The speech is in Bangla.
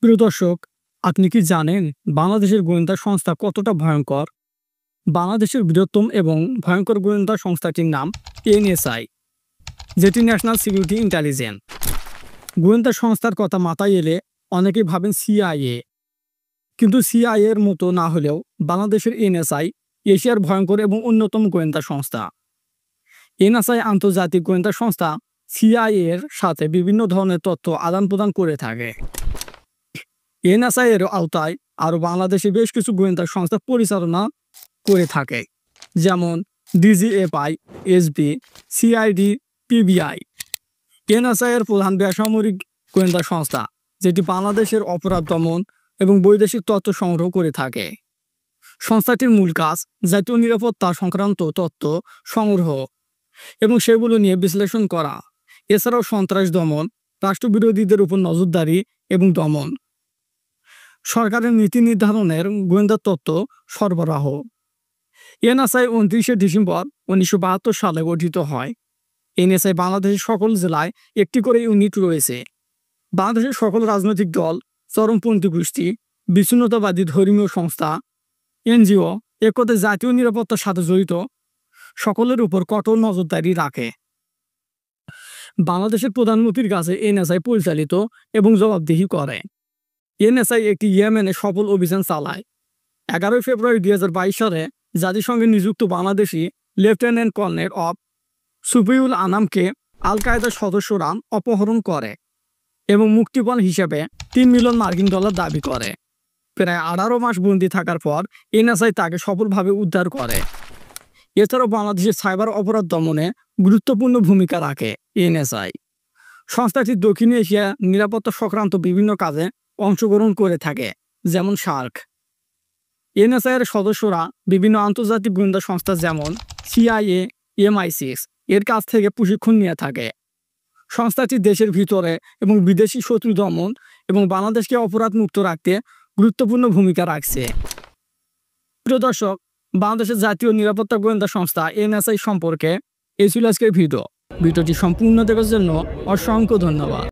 প্রিয় দর্শক, আপনি কি জানেন বাংলাদেশের গোয়েন্দা সংস্থা কতটা ভয়ঙ্কর? বাংলাদেশের বৃহত্তম এবং ভয়ঙ্কর গোয়েন্দা সংস্থাটির নাম এনএসআই, যেটি ন্যাশনাল সিকিউরিটি ইন্টেলিজেন্স। গোয়েন্দা সংস্থার কথা মাথায় এলে অনেকেই ভাবেন সিআইএ, কিন্তু সিআইএ এর মতো না হলেও বাংলাদেশের এনএসআই এশিয়ার ভয়ঙ্কর এবং অন্যতম গোয়েন্দা সংস্থা। এনএসআই আন্তর্জাতিক গোয়েন্দা সংস্থা সিআইএ এর সাথে বিভিন্ন ধরনের তথ্য আদান প্রদান করে থাকে। এনএসআই এর আওতায় আরও বাংলাদেশে বেশ কিছু গোয়েন্দা সংস্থা পরিচালনা করে থাকে, যেমন DGFI, SB, CID, PBI. NSI এর প্রধান বেসামরিক গোয়েন্দা সংস্থা, যেটি বাংলাদেশের অপরাধ দমন এবং বৈদেশিক তথ্য সংগ্রহ করে থাকে। সংস্থাটির মূল কাজ জাতীয় নিরাপত্তা সংক্রান্ত তথ্য সংগ্রহ এবং সেগুলো নিয়ে বিশ্লেষণ করা, এছাড়াও সন্ত্রাস দমন, রাষ্ট্রবিরোধীদের উপর নজরদারি এবং দমন, সরকারের নীতি নির্ধারণের গোয়েন্দা তথ্য সরবরাহ। এনএসআই 29শে ডিসেম্বর 1972 সালে গঠিত হয়। এনএসআই বাংলাদেশের সকল জেলায় একটি করে ইউনিট রয়েছে। বাংলাদেশের সকল রাজনৈতিক দল, চরমপন্থী গোষ্ঠী, বিচ্ছিন্নতাবাদী ধর্মীয় সংস্থা, এনজিও একথা জাতীয় নিরাপত্তার সাথে জড়িত সকলের উপর কঠোর নজরদারি রাখে। বাংলাদেশের প্রধানমন্ত্রীর কাছে এনএসআই পরিচালিত এবং জবাবদিহি করে। এনএসআই একটি ইয়েমেনে সফল অভিযান চালায়। 11 ফেব্রুয়ারি 2022 সালে জাতিসংঘে নিযুক্ত বাংলাদেশি লেফটেন্যান্ট কর্নেল অব সুফিউল আনামকে আল কায়েদার সদস্যরা অপহরণ করে এবং মুক্তিপণ হিসেবে $3 মিলিয়ন দাবি করে। প্রায় 18 মাস বন্দী থাকার পর এনএসআই তাকে সফলভাবে উদ্ধার করে। এছাড়াও বাংলাদেশের সাইবার অপরাধ দমনে গুরুত্বপূর্ণ ভূমিকা রাখে এনএসআই। সংস্থাটি দক্ষিণ এশিয়া নিরাপত্তা সংক্রান্ত বিভিন্ন কাজে অংশগ্রহণ করে থাকে, যেমন সার্ক। এনএসআই এর সদস্যরা বিভিন্ন আন্তর্জাতিক গোয়েন্দা সংস্থা যেমন সিআইএ, MI6 এর কাছ থেকে প্রশিক্ষণ নিয়ে থাকে। সংস্থাটি দেশের ভিতরে এবং বিদেশি শত্রু দমন এবং বাংলাদেশকে অপরাধ মুক্ত রাখতে গুরুত্বপূর্ণ ভূমিকা রাখছে। প্রিয় দর্শক, বাংলাদেশের জাতীয় নিরাপত্তা গোয়েন্দা সংস্থা এনএসআই সম্পর্কে এই ছিল আজকের ভিডিওটি সম্পূর্ণ দেখার জন্য অসংখ্য ধন্যবাদ।